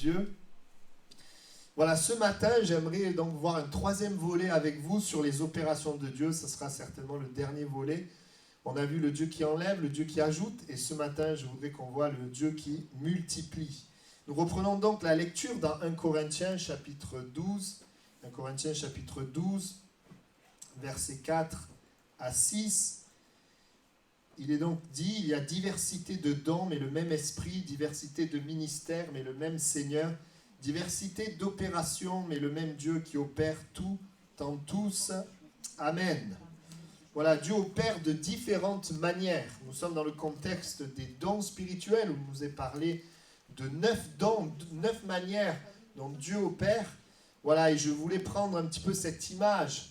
Dieu. Voilà, ce matin, j'aimerais donc voir un troisième volet avec vous sur les opérations de Dieu. Ce sera certainement le dernier volet. On a vu le Dieu qui enlève, le Dieu qui ajoute, et ce matin, je voudrais qu'on voit le Dieu qui multiplie. Nous reprenons donc la lecture dans 1 Corinthiens chapitre 12, 1 Corinthiens chapitre 12, versets 4 à 6. Il est donc dit, il y a diversité de dons, mais le même esprit, diversité de ministères, mais le même Seigneur, diversité d'opérations, mais le même Dieu qui opère tout en tous. Amen. Voilà, Dieu opère de différentes manières. Nous sommes dans le contexte des dons spirituels, où il nous est parlé de 9 dons, 9 manières dont Dieu opère. Voilà, et je voulais prendre un petit peu cette image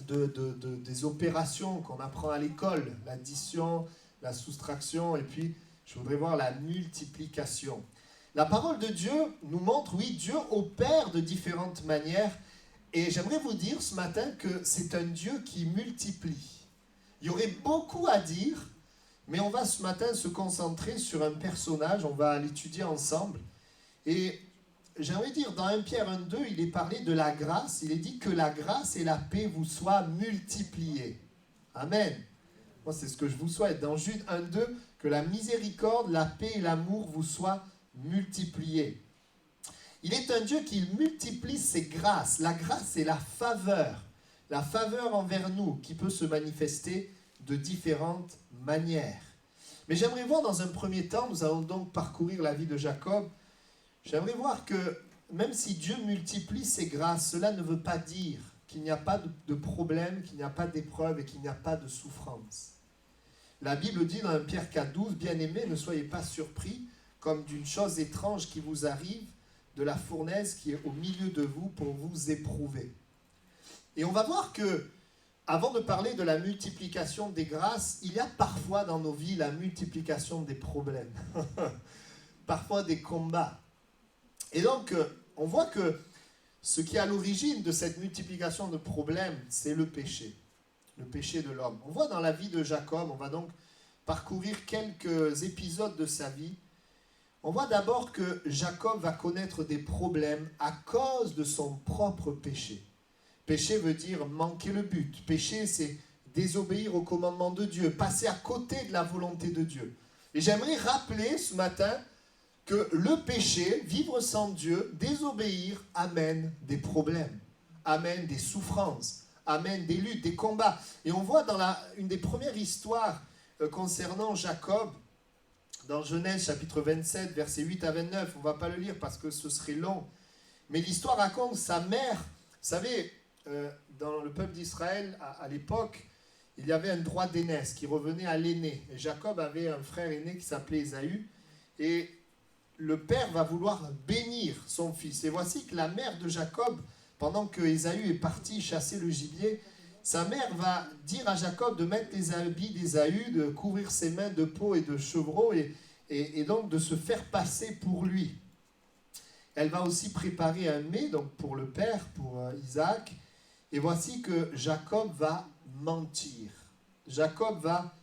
des opérations qu'on apprend à l'école, l'addition, la soustraction, et puis je voudrais voir la multiplication. La parole de Dieu nous montre, oui, Dieu opère de différentes manières, et j'aimerais vous dire ce matin que c'est un Dieu qui multiplie. Il y aurait beaucoup à dire, mais on va ce matin se concentrer sur un personnage, on va l'étudier ensemble, et j'aimerais dire, dans 1 Pierre 1,2, il est parlé de la grâce. Il est dit que la grâce et la paix vous soient multipliées. Amen. Moi, c'est ce que je vous souhaite. Dans Jude 1,2, que la miséricorde, la paix et l'amour vous soient multipliés. Il est un Dieu qui multiplie ses grâces. La grâce, c'est la faveur envers nous, qui peut se manifester de différentes manières. Mais j'aimerais voir dans un premier temps, nous allons donc parcourir la vie de Jacob. J'aimerais voir que même si Dieu multiplie ses grâces, cela ne veut pas dire qu'il n'y a pas de problème, qu'il n'y a pas d'épreuve et qu'il n'y a pas de souffrance. La Bible dit dans 1 Pierre 4,12, « Bien-aimés, ne soyez pas surpris comme d'une chose étrange qui vous arrive, de la fournaise qui est au milieu de vous pour vous éprouver. » Et on va voir que, avant de parler de la multiplication des grâces, il y a parfois dans nos vies la multiplication des problèmes, parfois des combats. Et donc, on voit que ce qui est à l'origine de cette multiplication de problèmes, c'est le péché de l'homme. On voit dans la vie de Jacob, on va donc parcourir quelques épisodes de sa vie. On voit d'abord que Jacob va connaître des problèmes à cause de son propre péché. Péché veut dire manquer le but. Péché, c'est désobéir au commandement de Dieu, passer à côté de la volonté de Dieu. Et j'aimerais rappeler ce matin que le péché, vivre sans Dieu, désobéir, amène des problèmes, amène des souffrances, amène des luttes, des combats. Et on voit dans une des premières histoires concernant Jacob, dans Genèse chapitre 27, versets 8 à 29, on ne va pas le lire parce que ce serait long, mais l'histoire raconte sa mère. Vous savez, dans le peuple d'Israël, à l'époque, il y avait un droit d'aînesse qui revenait à l'aîné. Et Jacob avait un frère aîné qui s'appelait Ésaü, et le père va vouloir bénir son fils. Et voici que la mère de Jacob, pendant que Ésaü est parti chasser le gibier, sa mère va dire à Jacob de mettre les habits d'Ésaü, de couvrir ses mains de peau et de chevreau, et donc de se faire passer pour lui. Elle va aussi préparer un mets donc pour le père, pour Isaac. Et voici que Jacob va mentir. Jacob va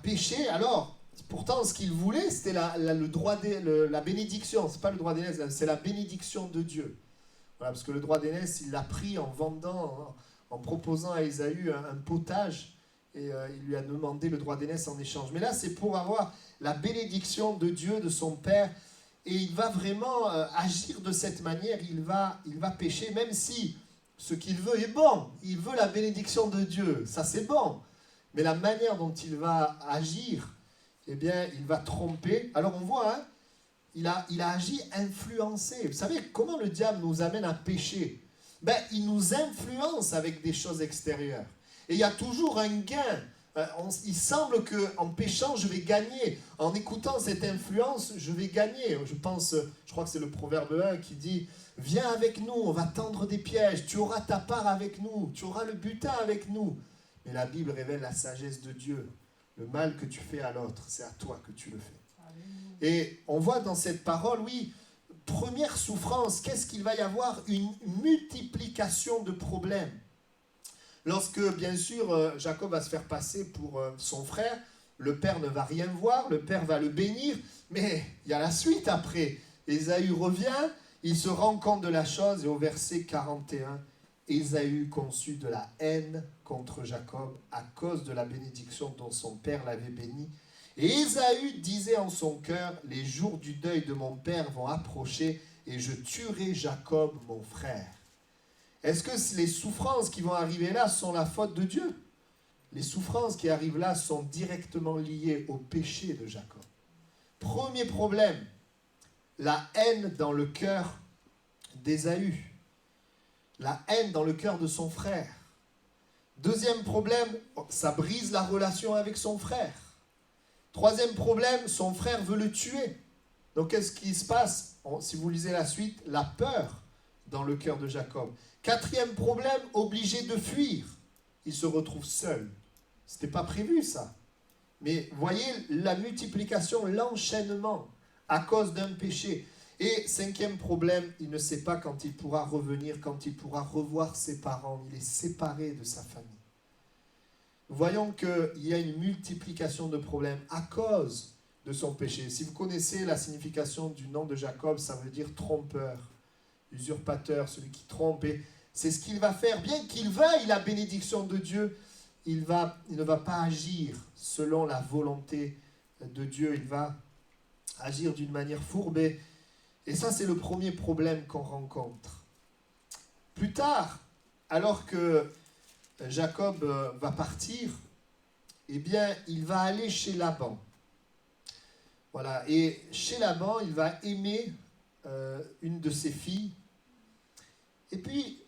pécher. Alors, pourtant, ce qu'il voulait, c'était la bénédiction. Ce n'est pas le droit d'aînesse, c'est la bénédiction de Dieu. Voilà, parce que le droit d'aînesse, il l'a pris en vendant, en proposant à Ésaü un potage, et il lui a demandé le droit d'aînesse en échange. Mais là, c'est pour avoir la bénédiction de Dieu, de son père, et il va vraiment agir de cette manière. Il va pécher, même si ce qu'il veut est bon. Il veut la bénédiction de Dieu, ça c'est bon. Mais la manière dont il va agir, eh bien, il va tromper. Alors on voit, hein, il a agi influencé. Vous savez comment le diable nous amène à pécher? Il nous influence avec des choses extérieures. Et il y a toujours un gain. Il semble qu'en péchant, je vais gagner. En écoutant cette influence, je vais gagner. Je crois que c'est le Proverbe 1 qui dit « Viens avec nous, on va tendre des pièges. Tu auras ta part avec nous. Tu auras le butin avec nous. » Mais la Bible révèle la sagesse de Dieu. Le mal que tu fais à l'autre, c'est à toi que tu le fais. Et on voit dans cette parole, oui, première souffrance, qu'est-ce qu'il va y avoir? Une multiplication de problèmes. Lorsque, bien sûr, Jacob va se faire passer pour son frère, le père ne va rien voir, le père va le bénir, mais il y a la suite après. Ésaü revient, il se rend compte de la chose, et au verset 41, Ésaü conçut de la haine contre Jacob à cause de la bénédiction dont son père l'avait béni. Et Ésaü disait en son cœur, les jours du deuil de mon père vont approcher, et je tuerai Jacob, mon frère. Est-ce que les souffrances qui vont arriver là sont la faute de Dieu? Les souffrances qui arrivent là sont directement liées au péché de Jacob. Premier problème, la haine dans le cœur d'Ésaü. La haine dans le cœur de son frère. Deuxième problème, ça brise la relation avec son frère. Troisième problème, son frère veut le tuer. Donc qu'est-ce qui se passe? Si vous lisez la suite, la peur dans le cœur de Jacob. Quatrième problème, obligé de fuir. Il se retrouve seul. Ce n'était pas prévu ça. Mais voyez la multiplication, l'enchaînement à cause d'un péché. Et cinquième problème, il ne sait pas quand il pourra revenir, quand il pourra revoir ses parents. Il est séparé de sa famille. Nous voyons qu'il y a une multiplication de problèmes à cause de son péché. Si vous connaissez la signification du nom de Jacob, ça veut dire trompeur, usurpateur, celui qui trompe. Et c'est ce qu'il va faire. Bien qu'il veuille la bénédiction de Dieu, il ne va pas agir selon la volonté de Dieu. Il va agir d'une manière fourbée. Et ça, c'est le premier problème qu'on rencontre. Plus tard, alors que Jacob va partir, eh bien, il va aller chez Laban. Voilà. Et chez Laban, il va aimer une de ses filles. Et puis,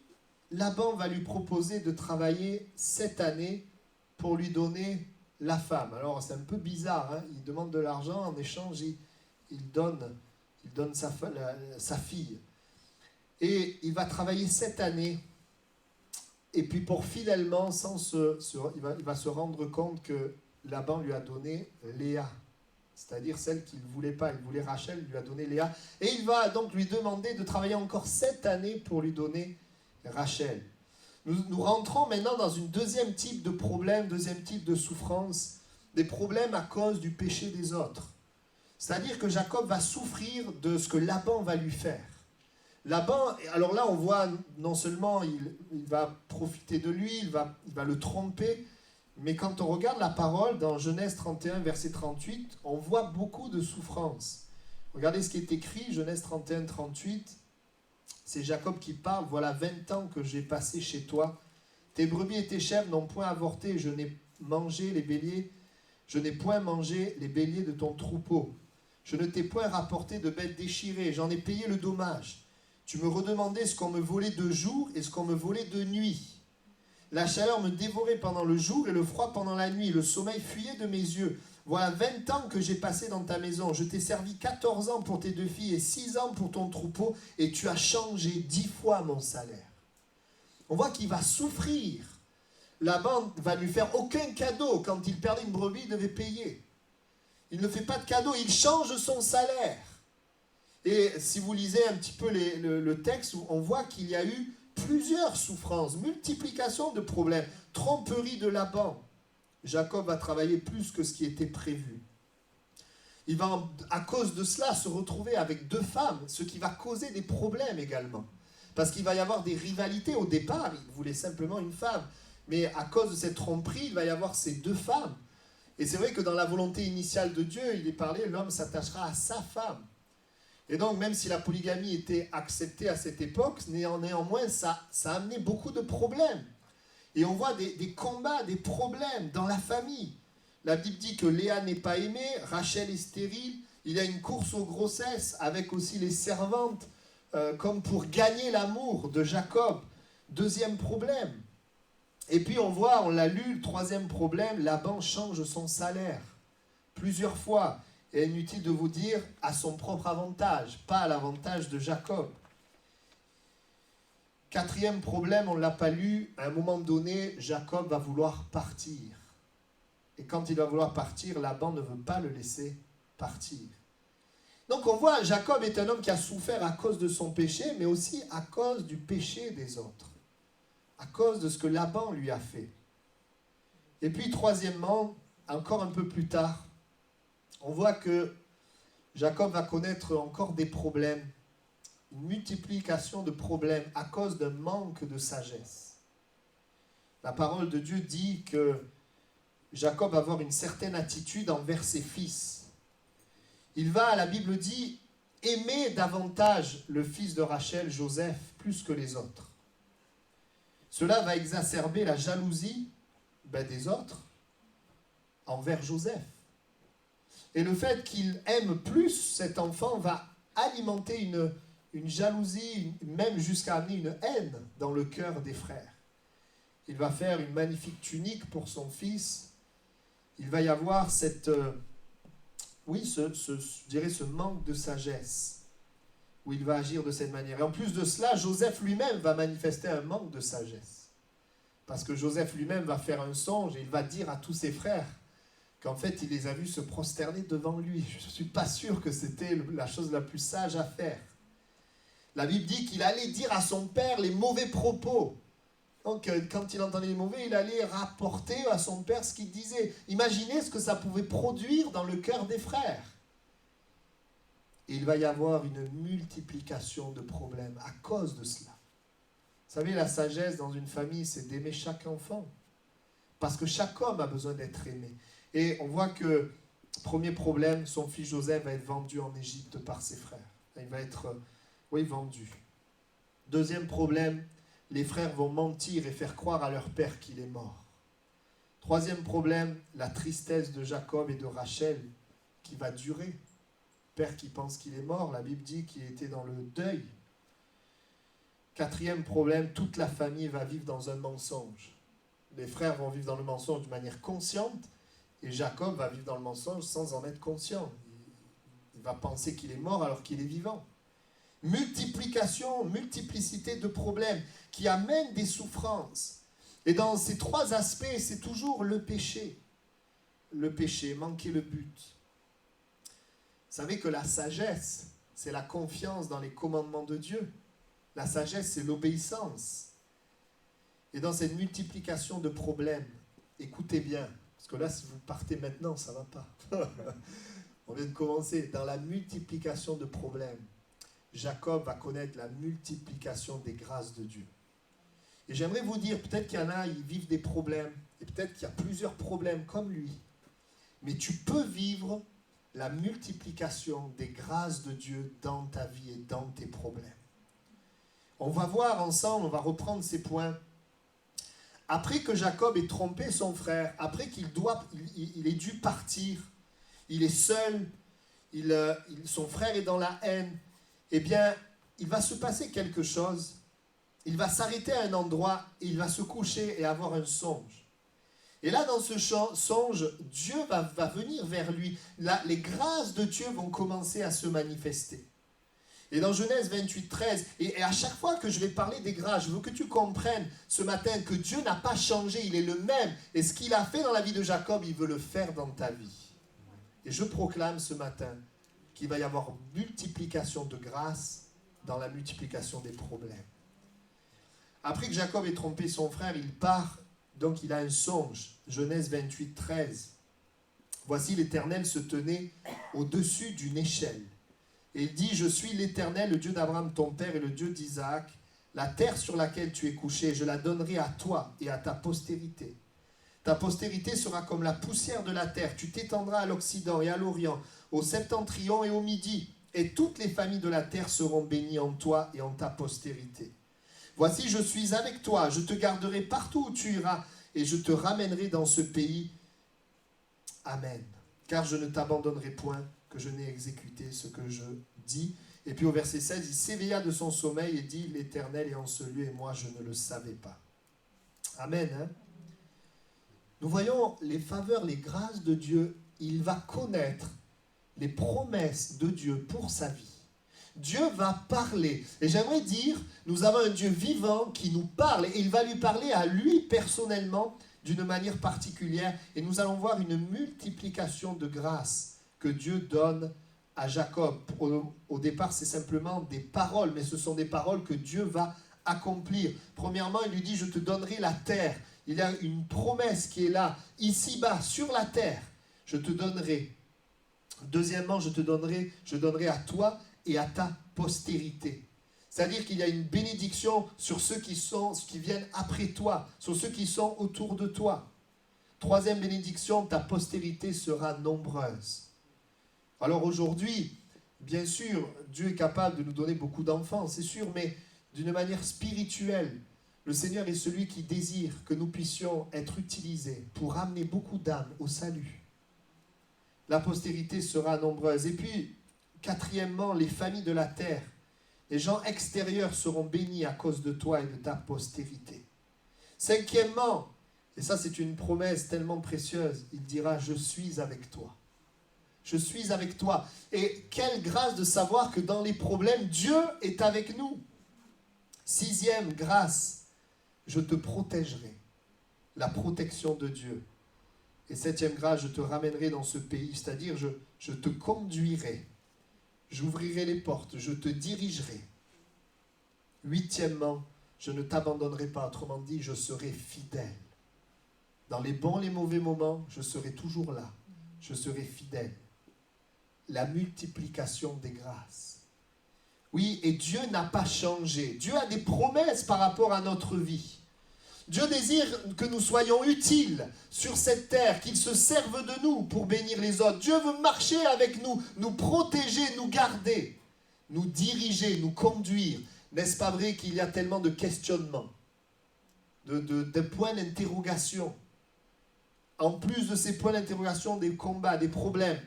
Laban va lui proposer de travailler 7 années pour lui donner la femme. Alors, c'est un peu bizarre, hein. Il demande de l'argent, en échange, il donne sa fille. Et il va travailler 7 années. Et puis, pour fidèlement, il va se rendre compte que Laban lui a donné Léa. C'est-à-dire celle qu'il ne voulait pas. Il voulait Rachel, il lui a donné Léa. Et il va donc lui demander de travailler encore 7 années pour lui donner Rachel. Nous rentrons maintenant dans une deuxième type de problème, deuxième type de souffrance, des problèmes à cause du péché des autres. C'est-à-dire que Jacob va souffrir de ce que Laban va lui faire. Laban, alors là on voit non seulement il va profiter de lui, il va le tromper, mais quand on regarde la parole dans Genèse 31, verset 38, on voit beaucoup de souffrance. Regardez ce qui est écrit, Genèse 31, 38. C'est Jacob qui parle. « Voilà 20 ans que j'ai passé chez toi. Tes brebis et tes chèvres n'ont point avorté. Je n'ai point mangé les béliers de ton troupeau. Je ne t'ai point rapporté de bêtes déchirées. J'en ai payé le dommage. Tu me redemandais ce qu'on me volait de jour et ce qu'on me volait de nuit. La chaleur me dévorait pendant le jour et le froid pendant la nuit. Le sommeil fuyait de mes yeux. Voilà 20 ans que j'ai passé dans ta maison. Je t'ai servi 14 ans pour tes 2 filles et 6 ans pour ton troupeau, et tu as changé 10 fois mon salaire. » On voit qu'il va souffrir. Laban va lui faire aucun cadeau. Quand il perdait une brebis, il devait payer. Il ne fait pas de cadeau, il change son salaire. Et si vous lisez un petit peu le texte, on voit qu'il y a eu plusieurs souffrances, multiplication de problèmes, tromperie de Laban. Jacob va travailler plus que ce qui était prévu. Il va, à cause de cela, se retrouver avec 2 femmes, ce qui va causer des problèmes également. Parce qu'il va y avoir des rivalités. Au départ, il voulait simplement une femme. Mais à cause de cette tromperie, il va y avoir ces 2 femmes. Et c'est vrai que dans la volonté initiale de Dieu, il est parlé, l'homme s'attachera à sa femme. Et donc, même si la polygamie était acceptée à cette époque, néanmoins, ça a amené beaucoup de problèmes. Et on voit des combats, des problèmes dans la famille. La Bible dit que Léa n'est pas aimée, Rachel est stérile, il y a une course aux grossesses avec aussi les servantes, comme pour gagner l'amour de Jacob. Deuxième problème. Et puis on voit, on l'a lu, le troisième problème, Laban change son salaire plusieurs fois. Et inutile de vous dire, à son propre avantage, pas à l'avantage de Jacob. Quatrième problème, on ne l'a pas lu, à un moment donné, Jacob va vouloir partir. Et quand il va vouloir partir, Laban ne veut pas le laisser partir. Donc on voit, Jacob est un homme qui a souffert à cause de son péché, mais aussi à cause du péché des autres. À cause de ce que Laban lui a fait. Et puis troisièmement, encore un peu plus tard, on voit que Jacob va connaître encore des problèmes, une multiplication de problèmes à cause d'un manque de sagesse. La parole de Dieu dit que Jacob va avoir une certaine attitude envers ses fils. Il va, la Bible dit, aimer davantage le fils de Rachel, Joseph, plus que les autres. Cela va exacerber la jalousie des autres envers Joseph. Et le fait qu'il aime plus cet enfant va alimenter une jalousie, même jusqu'à amener une haine dans le cœur des frères. Il va faire une magnifique tunique pour son fils. Il va y avoir ce manque de sagesse, où il va agir de cette manière. Et en plus de cela, Joseph lui-même va manifester un manque de sagesse. Parce que Joseph lui-même va faire un songe et il va dire à tous ses frères qu'en fait, il les a vus se prosterner devant lui. Je ne suis pas sûr que c'était la chose la plus sage à faire. La Bible dit qu'il allait dire à son père les mauvais propos. Donc, quand il entendait les mauvais, il allait rapporter à son père ce qu'il disait. Imaginez ce que ça pouvait produire dans le cœur des frères. Et il va y avoir une multiplication de problèmes à cause de cela. Vous savez, la sagesse dans une famille, c'est d'aimer chaque enfant. Parce que chaque homme a besoin d'être aimé. Et on voit que, premier problème, son fils Joseph va être vendu en Égypte par ses frères. Il va être, vendu. Deuxième problème, les frères vont mentir et faire croire à leur père qu'il est mort. Troisième problème, la tristesse de Jacob et de Rachel qui va durer. Père qui pense qu'il est mort, la Bible dit qu'il était dans le deuil. Quatrième problème, toute la famille va vivre dans un mensonge. Les frères vont vivre dans le mensonge de manière consciente et Jacob va vivre dans le mensonge sans en être conscient. Il va penser qu'il est mort alors qu'il est vivant. Multiplicité de problèmes qui amènent des souffrances. Et dans ces trois aspects, c'est toujours le péché. Le péché, manquer le but. Vous savez que la sagesse, c'est la confiance dans les commandements de Dieu. La sagesse, c'est l'obéissance. Et dans cette multiplication de problèmes, écoutez bien, parce que là, si vous partez maintenant, ça ne va pas. On vient de commencer. Dans la multiplication de problèmes, Jacob va connaître la multiplication des grâces de Dieu. Et j'aimerais vous dire, peut-être qu'il y en a, ils vivent des problèmes, et peut-être qu'il y a plusieurs problèmes comme lui. Mais tu peux vivre la multiplication des grâces de Dieu dans ta vie et dans tes problèmes. On va voir ensemble, on va reprendre ces points. Après que Jacob ait trompé son frère, après qu'il ait dû partir, il est seul, son frère est dans la haine, eh bien, il va se passer quelque chose. Il va s'arrêter à un endroit, et il va se coucher et avoir un songe. Et là, dans ce songe, Dieu va venir vers lui. Là, les grâces de Dieu vont commencer à se manifester. Et dans Genèse 28, 13, et à chaque fois que je vais parler des grâces, je veux que tu comprennes ce matin que Dieu n'a pas changé, il est le même. Et ce qu'il a fait dans la vie de Jacob, il veut le faire dans ta vie. Et je proclame ce matin qu'il va y avoir multiplication de grâces dans la multiplication des problèmes. Après que Jacob ait trompé son frère, il part, donc il a un songe. Genèse 28, 13. Voici l'Éternel se tenait au-dessus d'une échelle. Et il dit, je suis l'Éternel, le Dieu d'Abraham, ton père, et le Dieu d'Isaac. La terre sur laquelle tu es couché, je la donnerai à toi et à ta postérité. Ta postérité sera comme la poussière de la terre. Tu t'étendras à l'Occident et à l'Orient, au septentrion et au Midi. Et toutes les familles de la terre seront bénies en toi et en ta postérité. Voici, je suis avec toi, je te garderai partout où tu iras, et je te ramènerai dans ce pays. Amen. Car je ne t'abandonnerai point, que je n'ai exécuté ce que je dis. Et puis au verset 16, il s'éveilla de son sommeil et dit, l'Éternel est en ce lieu, et moi je ne le savais pas. Amen. Hein? Nous voyons les faveurs, les grâces de Dieu. Il va connaître les promesses de Dieu pour sa vie. Dieu va parler. Et j'aimerais dire, nous avons un Dieu vivant qui nous parle. Et il va lui parler à lui personnellement d'une manière particulière. Et nous allons voir une multiplication de grâces que Dieu donne à Jacob. Au départ, c'est simplement des paroles, mais ce sont des paroles que Dieu va accomplir. Premièrement, il lui dit, je te donnerai la terre. Il y a une promesse qui est là, ici-bas, sur la terre. Je te donnerai Deuxièmement, je donnerai à toi et à ta postérité. C'est-à-dire qu'il y a une bénédiction sur ceux qui viennent après toi, sur ceux qui sont autour de toi. Troisième bénédiction, ta postérité sera nombreuse. Alors aujourd'hui, bien sûr, Dieu est capable de nous donner beaucoup d'enfants, c'est sûr, mais d'une manière spirituelle, le Seigneur est celui qui désire que nous puissions être utilisés pour amener beaucoup d'âmes au salut. La postérité sera nombreuse. Et puis, quatrièmement, les familles de la terre, les gens extérieurs seront bénis à cause de toi et de ta postérité. Cinquièmement, et ça c'est une promesse tellement précieuse, il dira « Je suis avec toi ». Je suis avec toi. Et quelle grâce de savoir que dans les problèmes, Dieu est avec nous. Sixième grâce, je te protégerai. La protection de Dieu. Et septième grâce, je te ramènerai dans ce pays, c'est-à-dire je te conduirai. J'ouvrirai les portes, je te dirigerai. Huitièmement, je ne t'abandonnerai pas, autrement dit, je serai fidèle. Dans les bons et les mauvais moments, je serai toujours là. Je serai fidèle. La multiplication des grâces. Oui, et Dieu n'a pas changé. Dieu a des promesses par rapport à notre vie. Dieu désire que nous soyons utiles sur cette terre, qu'il se serve de nous pour bénir les autres. Dieu veut marcher avec nous, nous protéger, nous garder, nous diriger, nous conduire. N'est-ce pas vrai qu'il y a tellement de questionnements, de points d'interrogation? En plus de ces points d'interrogation, des combats, des problèmes.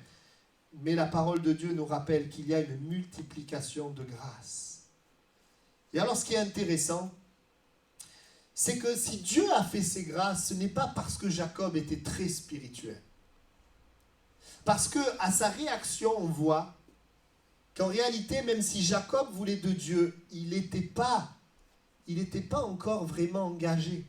Mais la parole de Dieu nous rappelle qu'il y a une multiplication de grâces. Et alors ce qui est intéressant, c'est que si Dieu a fait ces grâces, ce n'est pas parce que Jacob était très spirituel. Parce qu'à sa réaction, on voit qu'en réalité, même si Jacob voulait de Dieu, il n'était pas encore vraiment engagé.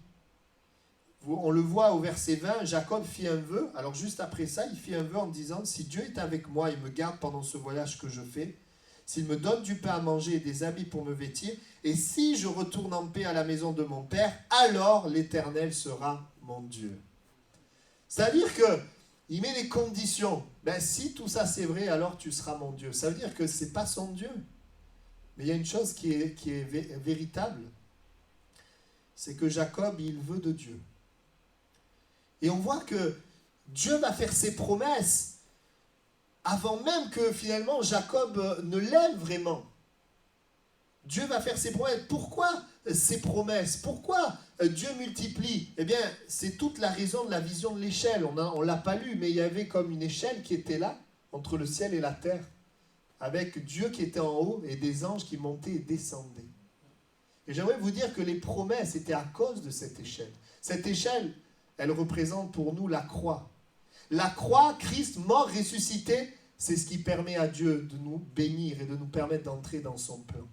On le voit au verset 20, Jacob fit un vœu. Alors juste après ça, il fit un vœu en disant « Si Dieu est avec moi et me garde pendant ce voyage que je fais, s'il me donne du pain à manger et des habits pour me vêtir, et si je retourne en paix à la maison de mon père, alors l'Éternel sera mon Dieu. » C'est-à-dire qu'il met des conditions. Ben, si tout ça c'est vrai, alors tu seras mon Dieu. Ça veut dire que ce n'est pas son Dieu. Mais il y a une chose qui est véritable. C'est que Jacob, il veut de Dieu. Et on voit que Dieu va faire ses promesses avant même que finalement Jacob ne l'aime vraiment. Dieu va faire ses promesses. Pourquoi ces promesses? Pourquoi Dieu multiplie? Eh bien, c'est toute la raison de la vision de l'échelle. On ne l'a pas lu, mais il y avait comme une échelle qui était là, entre le ciel et la terre, avec Dieu qui était en haut et des anges qui montaient et descendaient. Et j'aimerais vous dire que les promesses étaient à cause de cette échelle. Cette échelle, elle représente pour nous la croix. La croix, Christ mort, ressuscité, c'est ce qui permet à Dieu de nous bénir et de nous permettre d'entrer dans son plan.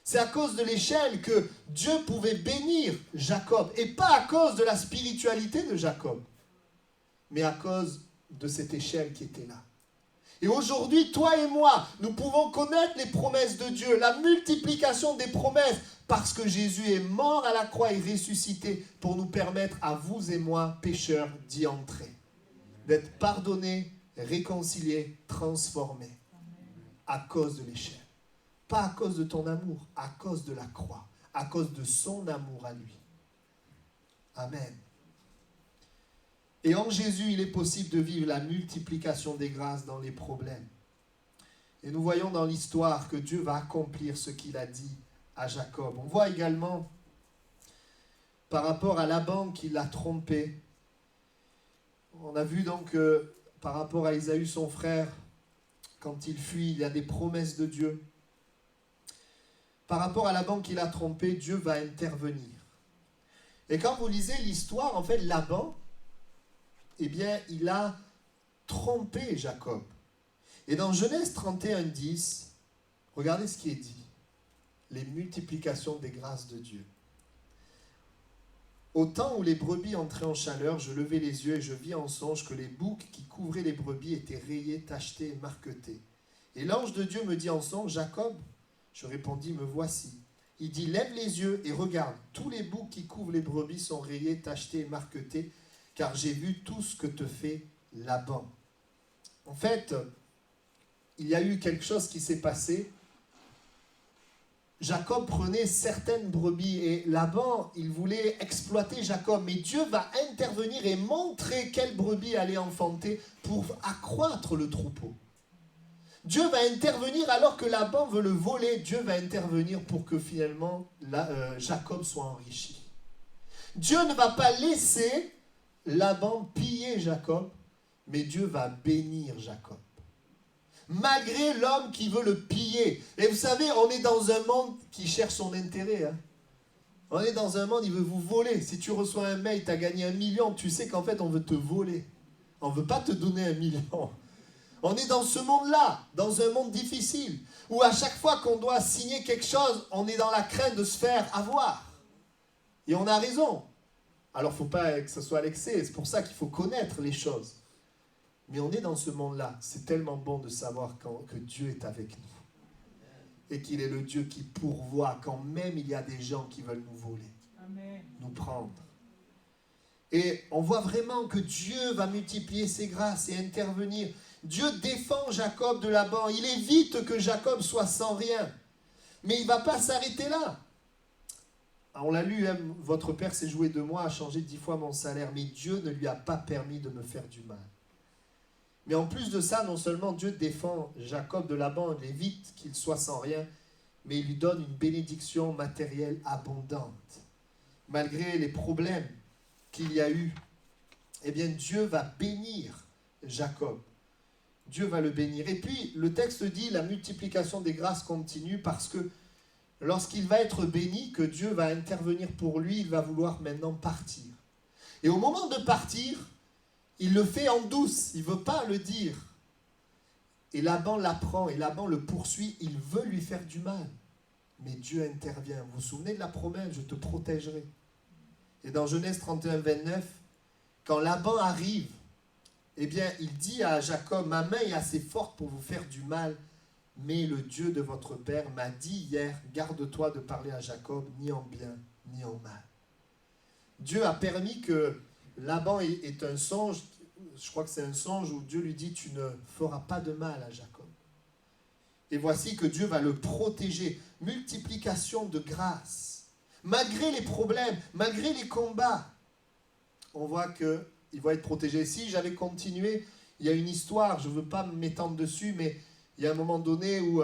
C'est à cause de l'échelle que Dieu pouvait bénir Jacob, et pas à cause de la spiritualité de Jacob, mais à cause de cette échelle qui était là. Et aujourd'hui, toi et moi, nous pouvons connaître les promesses de Dieu, la multiplication des promesses, parce que Jésus est mort à la croix et ressuscité pour nous permettre à vous et moi, pécheurs, d'y entrer, d'être pardonnés, réconciliés, transformés, à cause de l'échelle. Pas à cause de ton amour, à cause de la croix, à cause de son amour à lui. Amen. Et en Jésus, il est possible de vivre la multiplication des grâces dans les problèmes. Et nous voyons dans l'histoire que Dieu va accomplir ce qu'il a dit à Jacob. On voit également, par rapport à Laban qui l'a trompé, on a vu donc par rapport à Ésaü, son frère, quand il fuit, il y a des promesses de Dieu. Par rapport à Laban qui l'a trompé, Dieu va intervenir. Et quand vous lisez l'histoire, en fait, Laban, eh bien, il a trompé Jacob. Et dans Genèse 31, 10, regardez ce qui est dit. Les multiplications des grâces de Dieu. Au temps où les brebis entraient en chaleur, je levai les yeux et je vis en songe que les boucs qui couvraient les brebis étaient rayés, tachetés et marquetés. Et l'ange de Dieu me dit en songe, Jacob, je répondis, me voici. Il dit, lève les yeux et regarde, tous les boucs qui couvrent les brebis sont rayés, tachetés et marquetés, car j'ai vu tout ce que te fait Laban. En fait, il y a eu quelque chose qui s'est passé. Jacob prenait certaines brebis et Laban, il voulait exploiter Jacob. Mais Dieu va intervenir et montrer quelle brebis allait enfanter pour accroître le troupeau. Dieu va intervenir alors que Laban veut le voler. Dieu va intervenir pour que finalement Jacob soit enrichi. Dieu ne va pas laisser Laban piller Jacob, mais Dieu va bénir Jacob. Malgré l'homme qui veut le piller. Et vous savez, on est dans un monde qui cherche son intérêt. Hein. On est dans un monde, il veut vous voler. Si tu reçois un mail, tu as gagné 1 million, tu sais qu'en fait, on veut te voler. On ne veut pas te donner 1 million. On est dans ce monde-là, dans un monde difficile, où à chaque fois qu'on doit signer quelque chose, on est dans la crainte de se faire avoir. Et on a raison. Alors, il ne faut pas que ce soit à l'excès. C'est pour ça qu'il faut connaître les choses. Mais on est dans ce monde-là. C'est tellement bon de savoir que Dieu est avec nous. Et qu'il est le Dieu qui pourvoit quand même il y a des gens qui veulent nous voler. Amen. Nous prendre. Et on voit vraiment que Dieu va multiplier ses grâces et intervenir. Dieu défend Jacob de Laban. Il évite que Jacob soit sans rien. Mais il ne va pas s'arrêter là. On l'a lu, hein, votre père s'est joué de moi, a changé 10 fois mon salaire. Mais Dieu ne lui a pas permis de me faire du mal. Mais en plus de ça, non seulement Dieu défend Jacob de Laban, il évite qu'il soit sans rien, mais il lui donne une bénédiction matérielle abondante. Malgré les problèmes qu'il y a eu, eh bien Dieu va bénir Jacob. Dieu va le bénir. Et puis, le texte dit, la multiplication des grâces continue parce que lorsqu'il va être béni, que Dieu va intervenir pour lui, il va vouloir maintenant partir. Et au moment de partir, il le fait en douce, il ne veut pas le dire. Et Laban l'apprend, et Laban le poursuit, il veut lui faire du mal. Mais Dieu intervient. Vous vous souvenez de la promesse, je te protégerai. Et dans Genèse 31, 29, quand Laban arrive, eh bien, il dit à Jacob, ma main est assez forte pour vous faire du mal, mais le Dieu de votre père m'a dit hier, garde-toi de parler à Jacob, ni en bien, ni en mal. Dieu a permis que Laban est un songe, je crois que c'est un songe où Dieu lui dit, tu ne feras pas de mal à Jacob. Et voici que Dieu va le protéger. Multiplication de grâce. Malgré les problèmes, malgré les combats, on voit qu'il va être protégé. Si j'avais continué, il y a une histoire, je ne veux pas m'étendre dessus, mais il y a un moment donné où,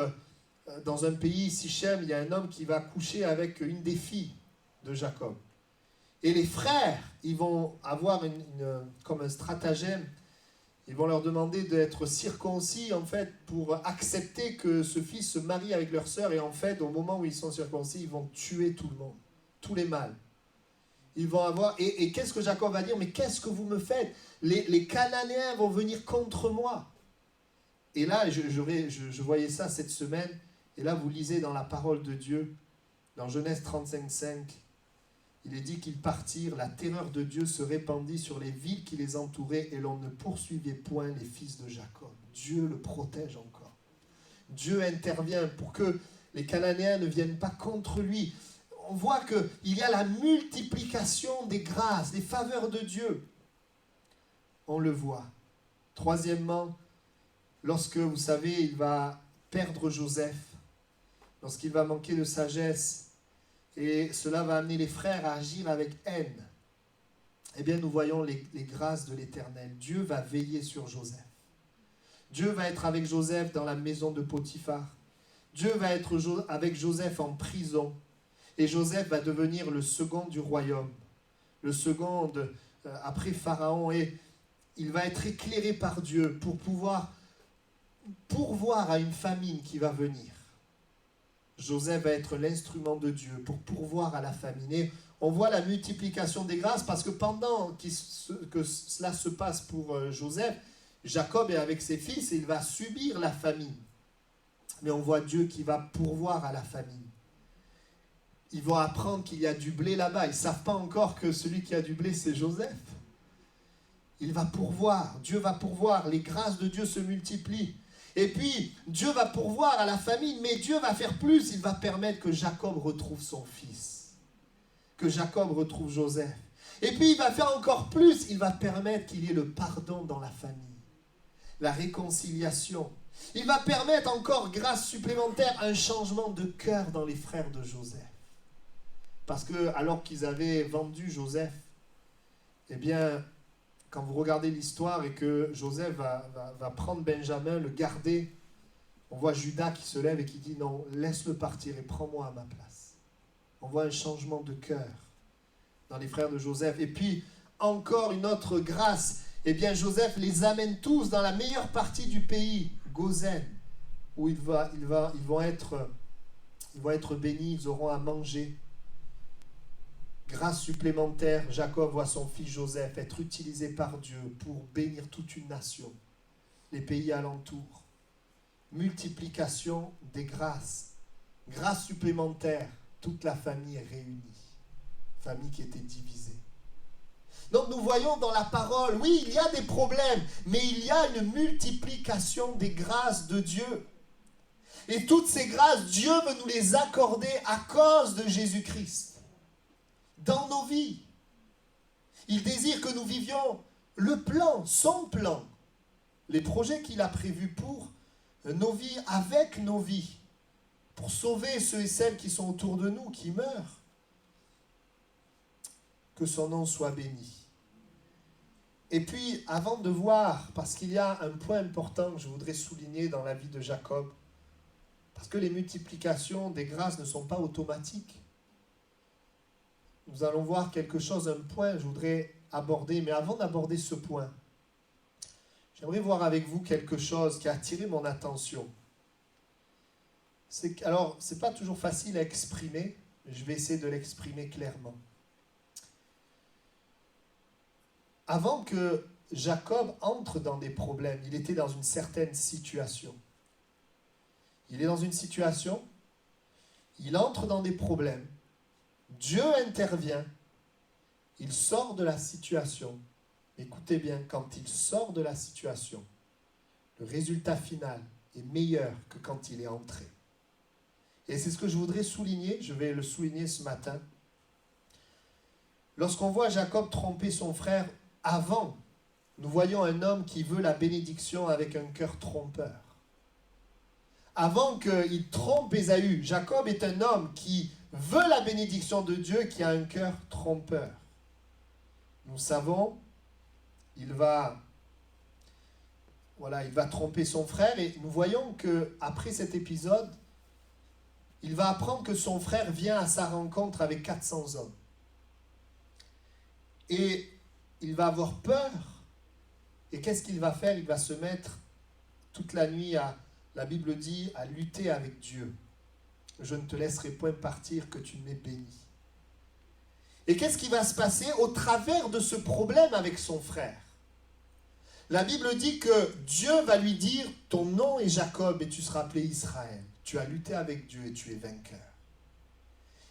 dans un pays, Sichem, il y a un homme qui va coucher avec une des filles de Jacob. Et les frères, ils vont avoir comme un stratagème, ils vont leur demander d'être circoncis, en fait, pour accepter que ce fils se marie avec leur sœur. Et en fait, au moment où ils sont circoncis, ils vont tuer tout le monde, tous les mâles. Ils vont avoir... Et qu'est-ce que Jacob va dire? Mais qu'est-ce que vous me faites? Les Cananéens vont venir contre moi. Et là, je voyais ça cette semaine. Et là, vous lisez dans la parole de Dieu, dans Genèse 35, 5, il est dit qu'ils partirent, la terreur de Dieu se répandit sur les villes qui les entouraient et l'on ne poursuivait point les fils de Jacob. Dieu le protège encore. Dieu intervient pour que les Cananéens ne viennent pas contre lui. On voit qu'il y a la multiplication des grâces, des faveurs de Dieu. On le voit. Troisièmement, lorsque, vous savez, il va perdre Joseph, lorsqu'il va manquer de sagesse, et cela va amener les frères à agir avec haine, eh bien nous voyons les grâces de l'Éternel. Dieu va veiller sur Joseph. Dieu va être avec Joseph dans la maison de Potiphar. Dieu va être avec Joseph en prison. Et Joseph va devenir le second du royaume, le second après Pharaon. Et il va être éclairé par Dieu pour pouvoir pourvoir à une famine qui va venir. Joseph va être l'instrument de Dieu pour pourvoir à la famine. Et on voit la multiplication des grâces parce que pendant que cela se passe pour Joseph, Jacob est avec ses fils et il va subir la famine. Mais on voit Dieu qui va pourvoir à la famine. Ils vont apprendre qu'il y a du blé là-bas. Ils ne savent pas encore que celui qui a du blé, c'est Joseph. Il va pourvoir. Dieu va pourvoir. Les grâces de Dieu se multiplient. Et puis, Dieu va pourvoir à la famine, mais Dieu va faire plus. Il va permettre que Jacob retrouve son fils. Que Jacob retrouve Joseph. Et puis, il va faire encore plus. Il va permettre qu'il y ait le pardon dans la famille. La réconciliation. Il va permettre encore, grâce supplémentaire, un changement de cœur dans les frères de Joseph. Parce que, alors qu'ils avaient vendu Joseph, eh bien, quand vous regardez l'histoire et que Joseph va prendre Benjamin, le garder, on voit Judas qui se lève et qui dit non, laisse-le partir et prends-moi à ma place. On voit un changement de cœur dans les frères de Joseph. Et puis, encore une autre grâce, eh bien, Joseph les amène tous dans la meilleure partie du pays, Goshen, où ils vont être bénis, ils auront à manger. Grâce supplémentaire, Jacob voit son fils Joseph être utilisé par Dieu pour bénir toute une nation, les pays alentours. Multiplication des grâces. Grâce supplémentaire, toute la famille est réunie. Famille qui était divisée. Donc nous voyons dans la parole, oui, il y a des problèmes, mais il y a une multiplication des grâces de Dieu. Et toutes ces grâces, Dieu veut nous les accorder à cause de Jésus-Christ. Dans nos vies. Il désire que nous vivions le plan, son plan, les projets qu'il a prévus pour nos vies, avec nos vies, pour sauver ceux et celles qui sont autour de nous, qui meurent. Que son nom soit béni. Et puis, avant de voir, parce qu'il y a un point important que je voudrais souligner dans la vie de Jacob, parce que les multiplications des grâces ne sont pas automatiques. Nous allons voir quelque chose, un point que je voudrais aborder, mais avant d'aborder ce point, j'aimerais voir avec vous quelque chose qui a attiré mon attention. Alors, ce n'est pas toujours facile à exprimer, je vais essayer de l'exprimer clairement. Avant que Jacob entre dans des problèmes, il était dans une certaine situation. Il est dans une situation, il entre dans des problèmes, Dieu intervient, il sort de la situation. Écoutez bien, quand il sort de la situation, le résultat final est meilleur que quand il est entré. Et c'est ce que je voudrais souligner, je vais le souligner ce matin. Lorsqu'on voit Jacob tromper son frère avant, nous voyons un homme qui veut la bénédiction avec un cœur trompeur. Avant qu'il trompe Ésaü, Jacob est un homme qui veut la bénédiction de Dieu, qui a un cœur trompeur. Nous savons, il va tromper son frère et nous voyons qu'après cet épisode, il va apprendre que son frère vient à sa rencontre avec 400 hommes. Et il va avoir peur. Et qu'est-ce qu'il va faire? Il va se mettre toute la nuit, la Bible dit, à lutter avec Dieu. Je ne te laisserai point partir que tu m'aies béni. Et qu'est-ce qui va se passer au travers de ce problème avec son frère? La Bible dit que Dieu va lui dire, ton nom est Jacob et tu seras appelé Israël. Tu as lutté avec Dieu et tu es vainqueur.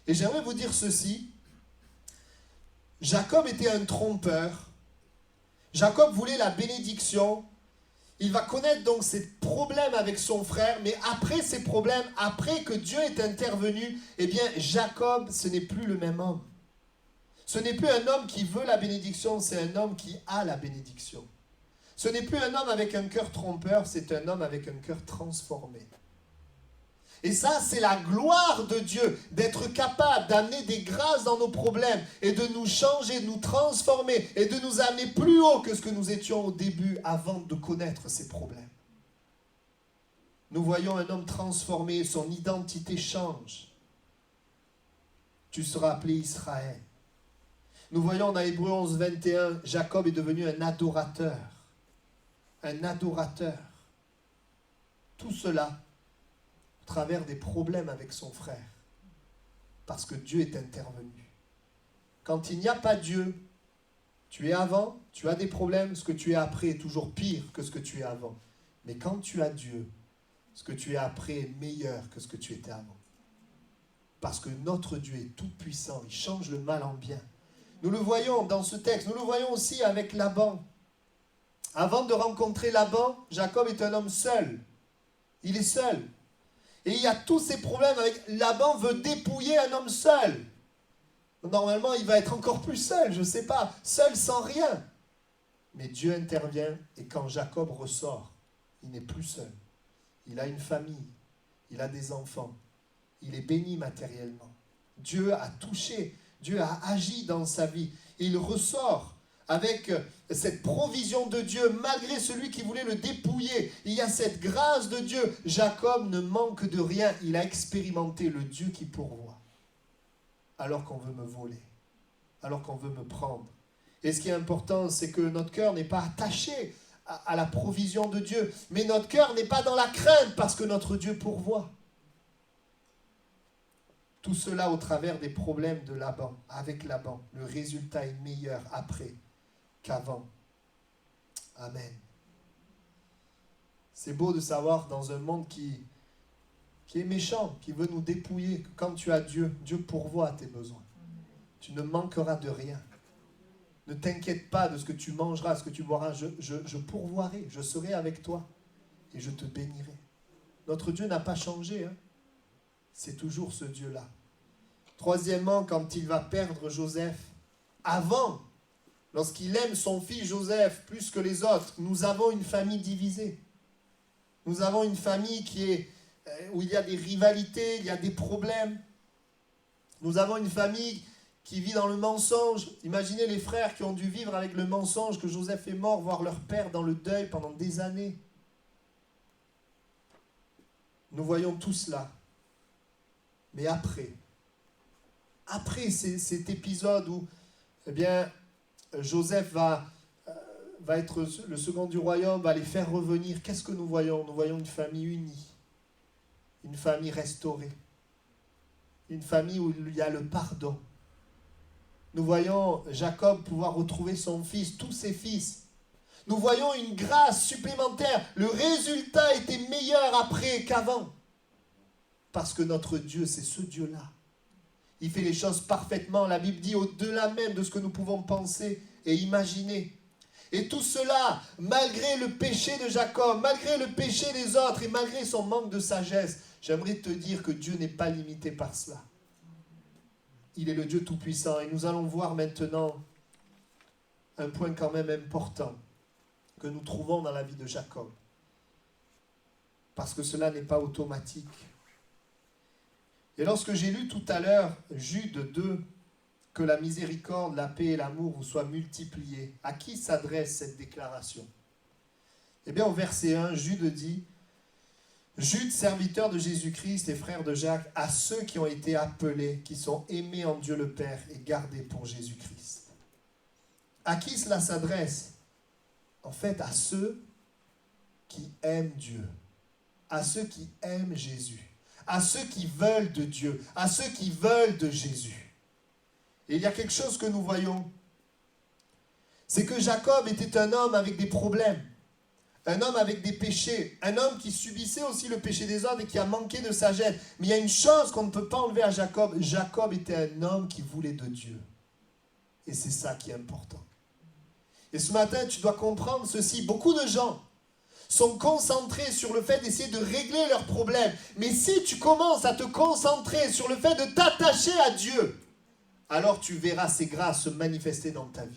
Et j'aimerais vous dire ceci. Jacob était un trompeur. Jacob voulait la bénédiction. Il va connaître donc ses problèmes avec son frère, mais après ces problèmes, après que Dieu est intervenu, eh bien Jacob, ce n'est plus le même homme. Ce n'est plus un homme qui veut la bénédiction, c'est un homme qui a la bénédiction. Ce n'est plus un homme avec un cœur trompeur, c'est un homme avec un cœur transformé. Et ça, c'est la gloire de Dieu, d'être capable d'amener des grâces dans nos problèmes et de nous changer, de nous transformer et de nous amener plus haut que ce que nous étions au début avant de connaître ces problèmes. Nous voyons un homme transformé, son identité change. Tu seras appelé Israël. Nous voyons dans Hébreux 11, 21, Jacob est devenu un adorateur. Un adorateur. Tout cela au travers des problèmes avec son frère. Parce que Dieu est intervenu. Quand il n'y a pas Dieu, tu es avant, tu as des problèmes, ce que tu es après est toujours pire que ce que tu es avant. Mais quand tu as Dieu, ce que tu es après est meilleur que ce que tu étais avant. Parce que notre Dieu est tout puissant, il change le mal en bien. Nous le voyons dans ce texte, nous le voyons aussi avec Laban. Avant de rencontrer Laban, Jacob est un homme seul. Il est seul. Et il y a tous ces problèmes avec Laban veut dépouiller un homme seul. Normalement, il va être encore plus seul, je ne sais pas, seul sans rien. Mais Dieu intervient et quand Jacob ressort, il n'est plus seul. il a une famille, il a des enfants, il est béni matériellement. Dieu a touché, Dieu a agi dans sa vie. Et il ressort avec cette provision de Dieu, malgré celui qui voulait le dépouiller. Il y a cette grâce de Dieu. Jacob ne manque de rien. Il a expérimenté le Dieu qui pourvoit. Alors qu'on veut me voler, alors qu'on veut me prendre. Et ce qui est important, c'est que notre cœur n'est pas attaché à la provision de Dieu. Mais notre cœur n'est pas dans la crainte parce que notre Dieu pourvoit. Tout cela au travers des problèmes de Laban, avec Laban. Le résultat est meilleur après qu'avant. Amen. C'est beau de savoir dans un monde qui est méchant, qui veut nous dépouiller, que quand tu as Dieu, Dieu pourvoit à tes besoins. Tu ne manqueras de rien. Ne t'inquiète pas de ce que tu mangeras, ce que tu boiras. Je pourvoirai, je serai avec toi et je te bénirai. Notre Dieu n'a pas changé, hein. C'est toujours ce Dieu-là. Troisièmement, quand il va perdre Joseph, avant, lorsqu'il aime son fils Joseph plus que les autres, nous avons une famille divisée. Nous avons une famille où il y a des rivalités, il y a des problèmes. Nous avons une famille qui vit dans le mensonge. Imaginez les frères qui ont dû vivre avec le mensonge que Joseph est mort, voir leur père dans le deuil pendant des années. Nous voyons tout cela. Mais après cet épisode où Joseph va être le second du royaume, va les faire revenir, qu'est-ce que nous voyons? Nous voyons une famille unie, une famille restaurée, une famille où il y a le pardon. Nous voyons Jacob pouvoir retrouver son fils, tous ses fils. Nous voyons une grâce supplémentaire. Le résultat était meilleur après qu'avant. Parce que notre Dieu, c'est ce Dieu-là. Il fait les choses parfaitement. La Bible dit au-delà même de ce que nous pouvons penser et imaginer. Et tout cela, malgré le péché de Jacob, malgré le péché des autres et malgré son manque de sagesse, j'aimerais te dire que Dieu n'est pas limité par cela. Il est le Dieu Tout-Puissant. Et nous allons voir maintenant un point quand même important que nous trouvons dans la vie de Jacob. Parce que cela n'est pas automatique. Et lorsque j'ai lu tout à l'heure Jude 2, que la miséricorde, la paix et l'amour vous soient multipliés, à qui s'adresse cette déclaration? Eh bien, au verset 1, Jude dit: Jude, serviteur de Jésus-Christ et frère de Jacques, à ceux qui ont été appelés, qui sont aimés en Dieu le Père et gardés pour Jésus-Christ. À qui cela s'adresse? En fait, à ceux qui aiment Dieu, à ceux qui aiment Jésus, à ceux qui veulent de Dieu, à ceux qui veulent de Jésus. Et il y a quelque chose que nous voyons, c'est que Jacob était un homme avec des problèmes, un homme avec des péchés, un homme qui subissait aussi le péché des autres et qui a manqué de sagesse. Mais il y a une chose qu'on ne peut pas enlever à Jacob. Jacob était un homme qui voulait de Dieu. Et c'est ça qui est important. Et ce matin, tu dois comprendre ceci. Beaucoup de gens sont concentrés sur le fait d'essayer de régler leurs problèmes. Mais si tu commences à te concentrer sur le fait de t'attacher à Dieu, alors tu verras ces grâces se manifester dans ta vie.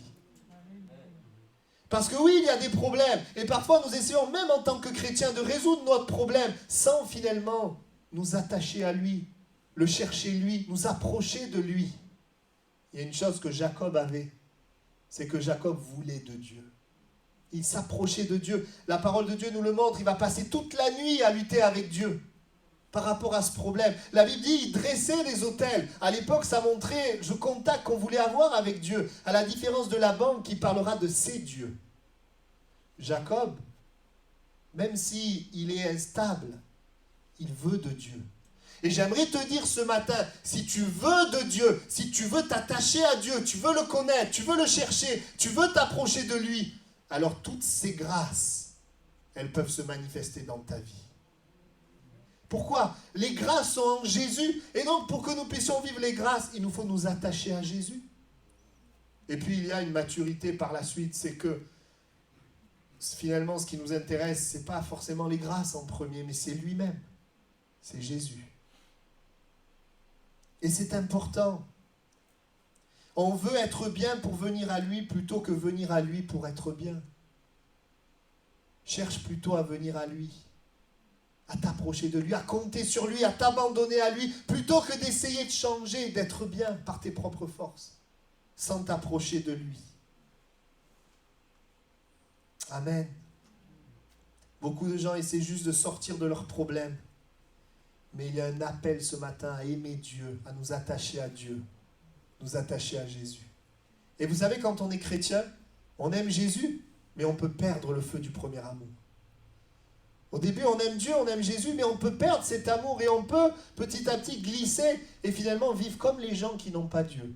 Parce que oui, il y a des problèmes. Et parfois, nous essayons, même en tant que chrétiens, de résoudre notre problème sans finalement nous attacher à lui, le chercher lui, nous approcher de lui. Il y a une chose que Jacob avait, c'est que Jacob voulait de Dieu. Il s'approchait de Dieu. La parole de Dieu nous le montre. Il va passer toute la nuit à lutter avec Dieu par rapport à ce problème. La Bible dit, il dressait des autels. À l'époque, ça montrait le contact qu'on voulait avoir avec Dieu, à la différence de Laban qui parlera de ses dieux. Jacob, même s'il est instable, il veut de Dieu. Et j'aimerais te dire ce matin, si tu veux de Dieu, si tu veux t'attacher à Dieu, tu veux le connaître, tu veux le chercher, tu veux t'approcher de lui, alors toutes ces grâces, elles peuvent se manifester dans ta vie. Pourquoi? Les grâces sont en Jésus. Et donc, pour que nous puissions vivre les grâces, il nous faut nous attacher à Jésus. Et puis, il y a une maturité par la suite. C'est que, finalement, ce qui nous intéresse, ce n'est pas forcément les grâces en premier, mais c'est lui-même. C'est Jésus. Et c'est important. On veut être bien pour venir à lui plutôt que venir à lui pour être bien. Cherche plutôt à venir à lui. à t'approcher de lui, à compter sur lui, à t'abandonner à lui, plutôt que d'essayer de changer, d'être bien par tes propres forces, sans t'approcher de lui. Amen. Beaucoup de gens essaient juste de sortir de leurs problèmes. Mais il y a un appel ce matin à aimer Dieu, à nous attacher à Dieu, nous attacher à Jésus. Et vous savez, quand on est chrétien, on aime Jésus, mais on peut perdre le feu du premier amour. Au début, on aime Dieu, on aime Jésus, mais on peut perdre cet amour et on peut petit à petit glisser et finalement vivre comme les gens qui n'ont pas Dieu.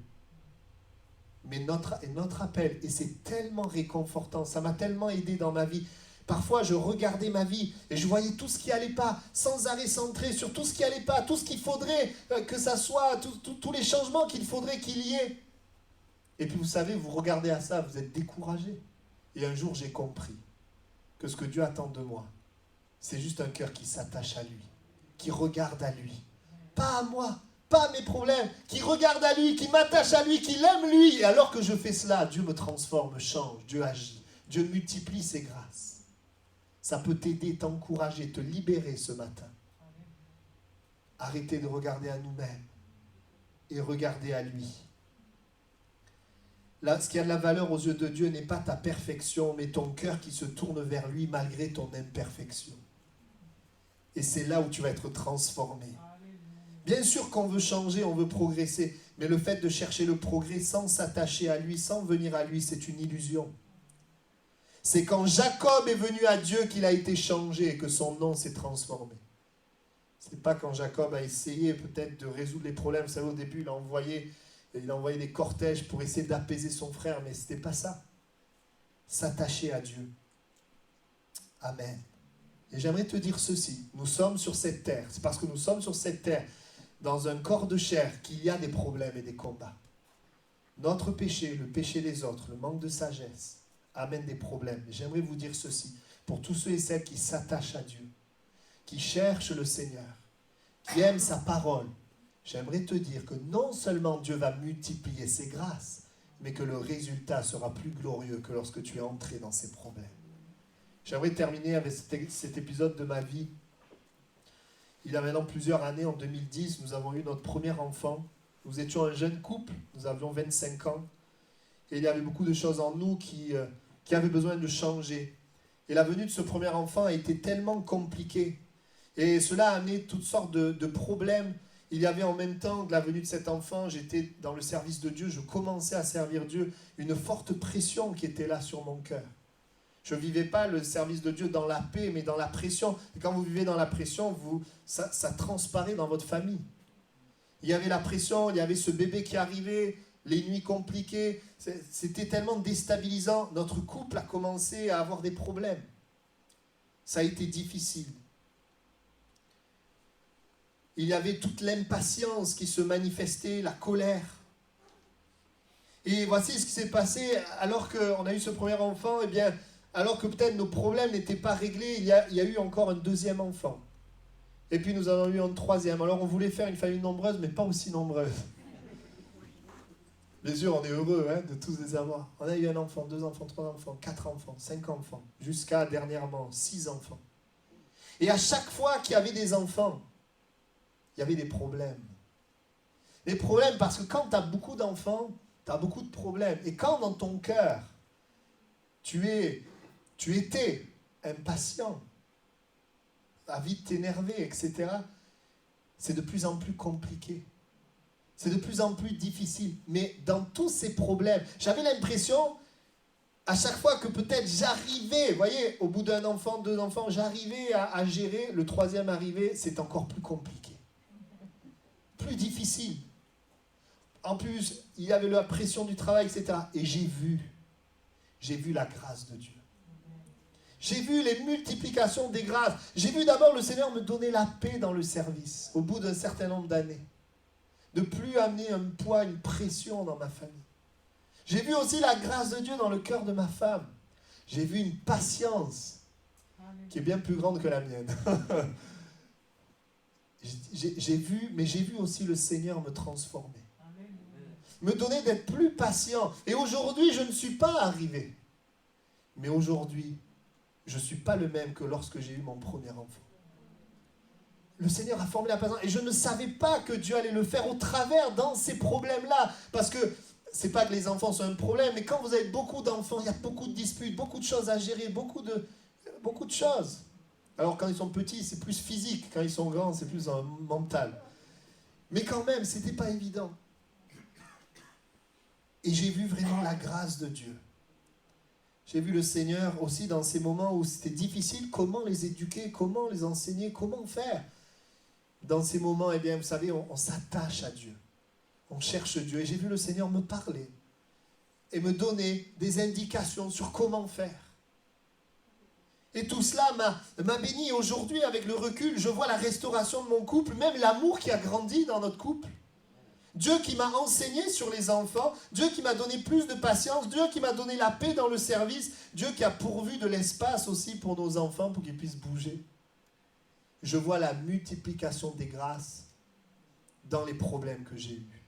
Mais notre appel, et c'est tellement réconfortant, ça m'a tellement aidé dans ma vie. Parfois, je regardais ma vie et je voyais tout ce qui n'allait pas, sans arrêt centré sur tout ce qui n'allait pas, tout ce qu'il faudrait que ça soit, tous les changements qu'il faudrait qu'il y ait. Et puis vous savez, vous regardez à ça, vous êtes découragé. Et un jour, j'ai compris que ce que Dieu attend de moi, c'est juste un cœur qui s'attache à lui, qui regarde à lui. Pas à moi, pas à mes problèmes, qui regarde à lui, qui m'attache à lui, qui l'aime lui. Et alors que je fais cela, Dieu me transforme, change, Dieu agit, Dieu multiplie ses grâces. Ça peut t'aider, t'encourager, te libérer ce matin. Arrêtez de regarder à nous-mêmes et regardez à lui. Là, ce qui a de la valeur aux yeux de Dieu n'est pas ta perfection, mais ton cœur qui se tourne vers lui malgré ton imperfection. Et c'est là où tu vas être transformé. Bien sûr qu'on veut changer, on veut progresser, mais le fait de chercher le progrès sans s'attacher à lui, sans venir à lui, c'est une illusion. C'est quand Jacob est venu à Dieu qu'il a été changé et que son nom s'est transformé. C'est pas quand Jacob a essayé peut-être de résoudre les problèmes. Vous savez, au début, il a envoyé des cortèges pour essayer d'apaiser son frère, mais c'était pas ça. S'attacher à Dieu. Amen. Et j'aimerais te dire ceci. Nous sommes sur cette terre. C'est parce que nous sommes sur cette terre, dans un corps de chair, qu'il y a des problèmes et des combats. Notre péché, le péché des autres, le manque de sagesse, amène des problèmes. J'aimerais vous dire ceci, pour tous ceux et celles qui s'attachent à Dieu, qui cherchent le Seigneur, qui aiment sa parole, j'aimerais te dire que non seulement Dieu va multiplier ses grâces, mais que le résultat sera plus glorieux que lorsque tu es entré dans ces problèmes. J'aimerais terminer avec cet épisode de ma vie. Il y a maintenant plusieurs années, en 2010, nous avons eu notre premier enfant. Nous étions un jeune couple, nous avions 25 ans. Et il y avait beaucoup de choses en nous qui avaient besoin de changer. Et la venue de ce premier enfant a été tellement compliquée. Et cela a amené toutes sortes de problèmes. Il y avait en même temps de la venue de cet enfant, j'étais dans le service de Dieu, je commençais à servir Dieu, une forte pression qui était là sur mon cœur. Je ne vivais pas le service de Dieu dans la paix, mais dans la pression. Et quand vous vivez dans la pression, ça transparaît dans votre famille. Il y avait la pression, il y avait ce bébé qui arrivait, les nuits compliquées, c'était tellement déstabilisant. Notre couple a commencé à avoir des problèmes. Ça a été difficile. Il y avait toute l'impatience qui se manifestait, la colère. Et voici ce qui s'est passé alors qu'on a eu ce premier enfant, eh bien, alors que peut-être nos problèmes n'étaient pas réglés, il y a eu encore un deuxième enfant. Et puis nous en avons eu un troisième. Alors on voulait faire une famille nombreuse, mais pas aussi nombreuse. Bien sûr, on est heureux de tous les avoir. On a eu un enfant, 2 enfants, 3 enfants, 4 enfants, 5 enfants, jusqu'à dernièrement 6 enfants. Et à chaque fois qu'il y avait des enfants, il y avait des problèmes. Des problèmes parce que quand tu as beaucoup d'enfants, tu as beaucoup de problèmes. Et quand dans ton cœur, tu étais impatient, à vite t'énerver, etc., c'est de plus en plus compliqué. C'est de plus en plus difficile. Mais dans tous ces problèmes, j'avais l'impression, à chaque fois que peut-être j'arrivais, vous voyez, au bout d'un enfant, 2 enfants, j'arrivais à gérer, le troisième arrivé, c'est encore plus compliqué. Plus difficile. En plus, il y avait la pression du travail, etc. Et j'ai vu la grâce de Dieu. J'ai vu les multiplications des grâces. J'ai vu d'abord le Seigneur me donner la paix dans le service, au bout d'un certain nombre d'années. De plus amener un poids, une pression dans ma famille. J'ai vu aussi la grâce de Dieu dans le cœur de ma femme. J'ai vu une patience qui est bien plus grande que la mienne. j'ai vu aussi le Seigneur me transformer. Me donner d'être plus patient. Et aujourd'hui, je ne suis pas arrivé. Mais aujourd'hui, je ne suis pas le même que lorsque j'ai eu mon premier enfant. Le Seigneur a formé la patience. Et je ne savais pas que Dieu allait le faire au travers dans ces problèmes-là. Parce que c'est pas que les enfants sont un problème, mais quand vous avez beaucoup d'enfants, il y a beaucoup de disputes, beaucoup de choses à gérer, beaucoup de choses. Alors quand ils sont petits, c'est plus physique. Quand ils sont grands, c'est plus mental. Mais quand même, c'était pas évident. Et j'ai vu vraiment la grâce de Dieu. J'ai vu le Seigneur aussi dans ces moments où c'était difficile, comment les éduquer, comment les enseigner, comment faire. Dans ces moments, eh bien, vous savez, on s'attache à Dieu. On cherche Dieu. Et j'ai vu le Seigneur me parler et me donner des indications sur comment faire. Et tout cela m'a béni. Aujourd'hui, avec le recul, je vois la restauration de mon couple, même l'amour qui a grandi dans notre couple. Dieu qui m'a enseigné sur les enfants, Dieu qui m'a donné plus de patience, Dieu qui m'a donné la paix dans le service, Dieu qui a pourvu de l'espace aussi pour nos enfants pour qu'ils puissent bouger. Je vois la multiplication des grâces dans les problèmes que j'ai eus.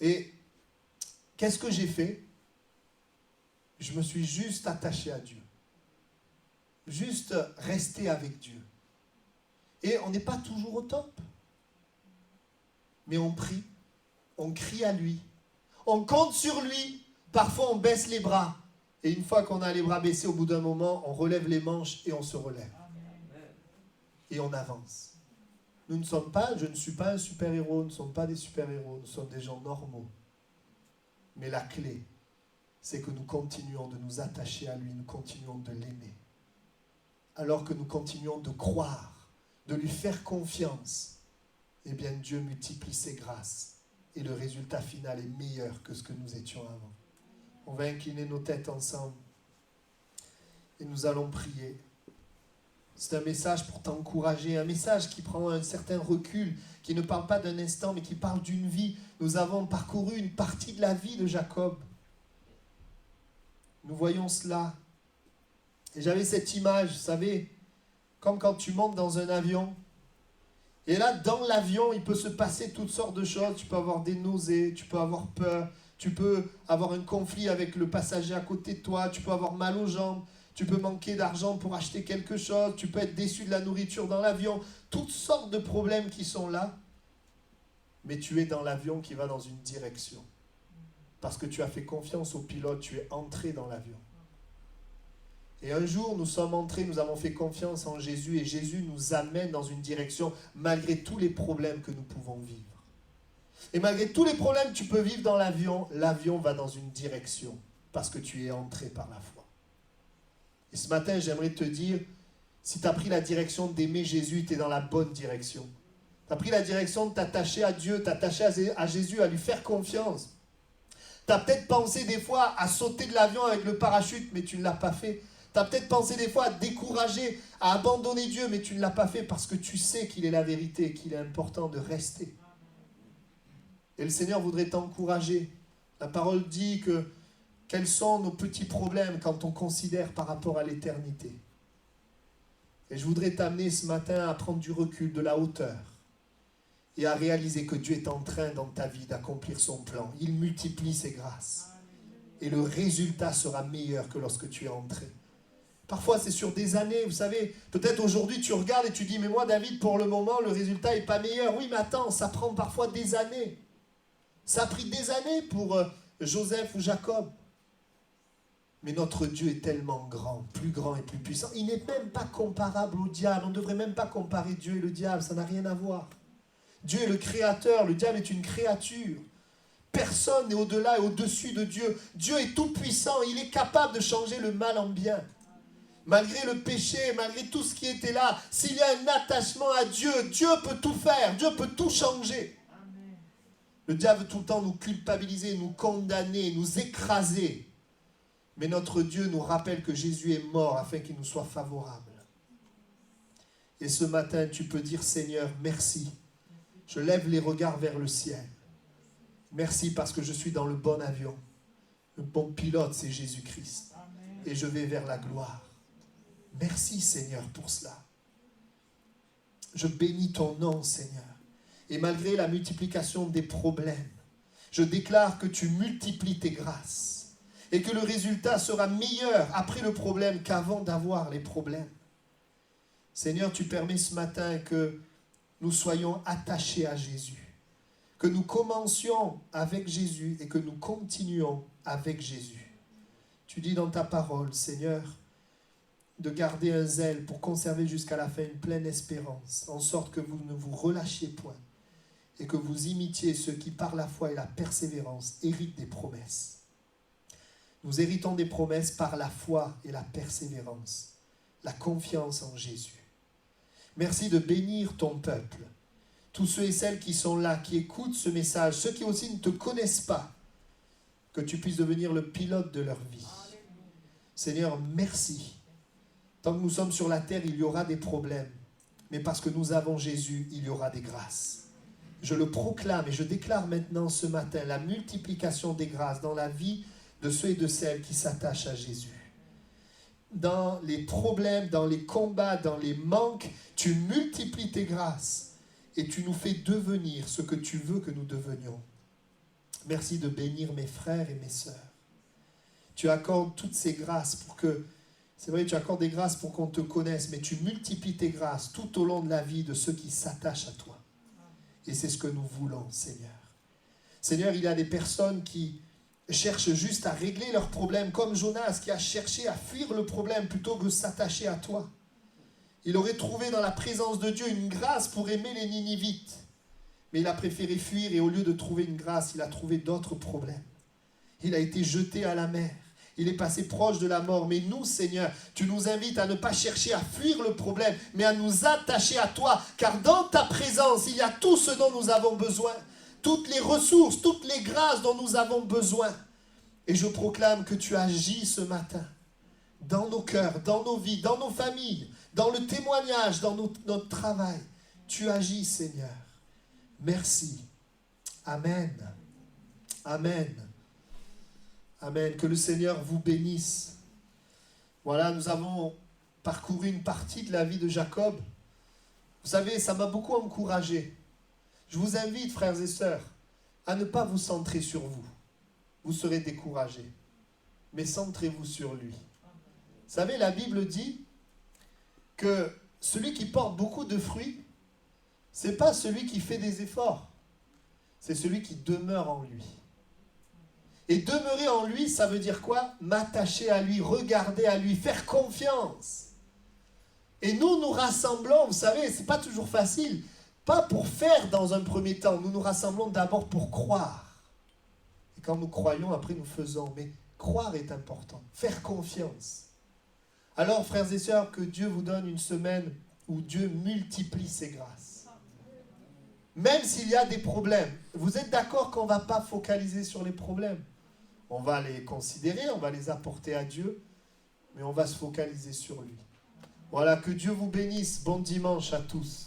Et qu'est-ce que j'ai fait? Je me suis juste attaché à Dieu. Juste resté avec Dieu. Et on n'est pas toujours au top. Mais on prie, on crie à lui, on compte sur lui. Parfois on baisse les bras. Et une fois qu'on a les bras baissés, au bout d'un moment, on relève les manches et on se relève. Et on avance. Je ne suis pas un super-héros, nous ne sommes pas des super-héros, nous sommes des gens normaux. Mais la clé, c'est que nous continuons de nous attacher à lui, nous continuons de l'aimer. Alors que nous continuons de croire, de lui faire confiance, eh bien Dieu multiplie ses grâces. Et le résultat final est meilleur que ce que nous étions avant. On va incliner nos têtes ensemble. Et nous allons prier. C'est un message pour t'encourager, un message qui prend un certain recul, qui ne parle pas d'un instant, mais qui parle d'une vie. Nous avons parcouru une partie de la vie de Jacob. Nous voyons cela. Et j'avais cette image, vous savez, comme quand tu montes dans un avion. Et là, dans l'avion, il peut se passer toutes sortes de choses. Tu peux avoir des nausées, tu peux avoir peur, tu peux avoir un conflit avec le passager à côté de toi, tu peux avoir mal aux jambes, tu peux manquer d'argent pour acheter quelque chose, tu peux être déçu de la nourriture dans l'avion. Toutes sortes de problèmes qui sont là. Mais tu es dans l'avion qui va dans une direction. Parce que tu as fait confiance au pilote, tu es entré dans l'avion. Et un jour, nous sommes entrés, nous avons fait confiance en Jésus et Jésus nous amène dans une direction malgré tous les problèmes que nous pouvons vivre. Et malgré tous les problèmes que tu peux vivre dans l'avion, l'avion va dans une direction parce que tu es entré par la foi. Et ce matin, j'aimerais te dire, si tu as pris la direction d'aimer Jésus, tu es dans la bonne direction. Tu as pris la direction de t'attacher à Dieu, t'attacher à Jésus, à lui faire confiance. Tu as peut-être pensé des fois à sauter de l'avion avec le parachute, mais tu ne l'as pas fait. Tu as peut-être pensé des fois à te décourager, à abandonner Dieu, mais tu ne l'as pas fait parce que tu sais qu'il est la vérité et qu'il est important de rester. Et le Seigneur voudrait t'encourager. La parole dit que quels sont nos petits problèmes quand on considère par rapport à l'éternité. Et je voudrais t'amener ce matin à prendre du recul, de la hauteur, et à réaliser que Dieu est en train dans ta vie d'accomplir son plan. Il multiplie ses grâces. Et le résultat sera meilleur que lorsque tu es entré. Parfois, c'est sur des années, vous savez. Peut-être aujourd'hui, tu regardes et tu dis, mais moi, David, pour le moment, le résultat n'est pas meilleur. Oui, mais attends, ça prend parfois des années. Ça a pris des années pour Joseph ou Jacob. Mais notre Dieu est tellement grand et plus puissant. Il n'est même pas comparable au diable. On ne devrait même pas comparer Dieu et le diable. Ça n'a rien à voir. Dieu est le créateur. Le diable est une créature. Personne n'est au-delà et au-dessus de Dieu. Dieu est tout puissant. Il est capable de changer le mal en bien. Malgré le péché, malgré tout ce qui était là, s'il y a un attachement à Dieu, Dieu peut tout faire, Dieu peut tout changer. Amen. Le diable veut tout le temps nous culpabiliser, nous condamner, nous écraser. Mais notre Dieu nous rappelle que Jésus est mort afin qu'il nous soit favorable. Et ce matin, tu peux dire, Seigneur, merci. Je lève les regards vers le ciel. Merci parce que je suis dans le bon avion. Le bon pilote, c'est Jésus-Christ. Et je vais vers la gloire. Merci Seigneur pour cela. Je bénis ton nom Seigneur. Et malgré la multiplication des problèmes, je déclare que tu multiplies tes grâces. Et que le résultat sera meilleur après le problème qu'avant d'avoir les problèmes. Seigneur, tu permets ce matin que nous soyons attachés à Jésus, que nous commencions avec Jésus et que nous continuons avec Jésus. Tu dis dans ta parole, Seigneur, de garder un zèle pour conserver jusqu'à la fin une pleine espérance, en sorte que vous ne vous relâchiez point et que vous imitiez ceux qui, par la foi et la persévérance, héritent des promesses. Nous héritons des promesses par la foi et la persévérance, la confiance en Jésus. Merci de bénir ton peuple, tous ceux et celles qui sont là, qui écoutent ce message, ceux qui aussi ne te connaissent pas, que tu puisses devenir le pilote de leur vie. Seigneur, merci. Tant que nous sommes sur la terre, il y aura des problèmes, mais parce que nous avons Jésus, il y aura des grâces. Je le proclame et je déclare maintenant ce matin la multiplication des grâces dans la vie de ceux et de celles qui s'attachent à Jésus. Dans les problèmes, dans les combats, dans les manques, tu multiplies tes grâces et tu nous fais devenir ce que tu veux que nous devenions. Merci de bénir mes frères et mes sœurs. Tu accordes toutes ces grâces pour que, c'est vrai, tu accordes des grâces pour qu'on te connaisse, mais tu multiplies tes grâces tout au long de la vie de ceux qui s'attachent à toi. Et c'est ce que nous voulons, Seigneur. Seigneur, il y a des personnes qui cherchent juste à régler leurs problèmes, comme Jonas qui a cherché à fuir le problème plutôt que de s'attacher à toi. Il aurait trouvé dans la présence de Dieu une grâce pour aimer les Ninivites. Mais il a préféré fuir et au lieu de trouver une grâce, il a trouvé d'autres problèmes. Il a été jeté à la mer. Il est passé proche de la mort. Mais nous, Seigneur, tu nous invites à ne pas chercher à fuir le problème, mais à nous attacher à toi. Car dans ta présence, il y a tout ce dont nous avons besoin. Toutes les ressources, toutes les grâces dont nous avons besoin. Et je proclame que tu agis ce matin dans nos cœurs, dans nos vies, dans nos familles, dans le témoignage, dans notre travail. Tu agis, Seigneur. Merci. Amen. Amen. Amen. Que le Seigneur vous bénisse. Voilà, nous avons parcouru une partie de la vie de Jacob. Vous savez, ça m'a beaucoup encouragé. Je vous invite, frères et sœurs, à ne pas vous centrer sur vous. Vous serez découragés. Mais centrez-vous sur lui. Vous savez, la Bible dit que celui qui porte beaucoup de fruits, ce n'est pas celui qui fait des efforts. C'est celui qui demeure en lui. Et demeurer en lui, ça veut dire quoi? M'attacher à lui, regarder à lui, faire confiance. Et nous rassemblons, vous savez, ce n'est pas toujours facile. Pas pour faire dans un premier temps, nous rassemblons d'abord pour croire. Et quand nous croyons, après nous faisons. Mais croire est important, faire confiance. Alors, frères et sœurs, que Dieu vous donne une semaine où Dieu multiplie ses grâces. Même s'il y a des problèmes, vous êtes d'accord qu'on ne va pas focaliser sur les problèmes? On va les considérer, on va les apporter à Dieu, mais on va se focaliser sur lui. Voilà, que Dieu vous bénisse. Bon dimanche à tous.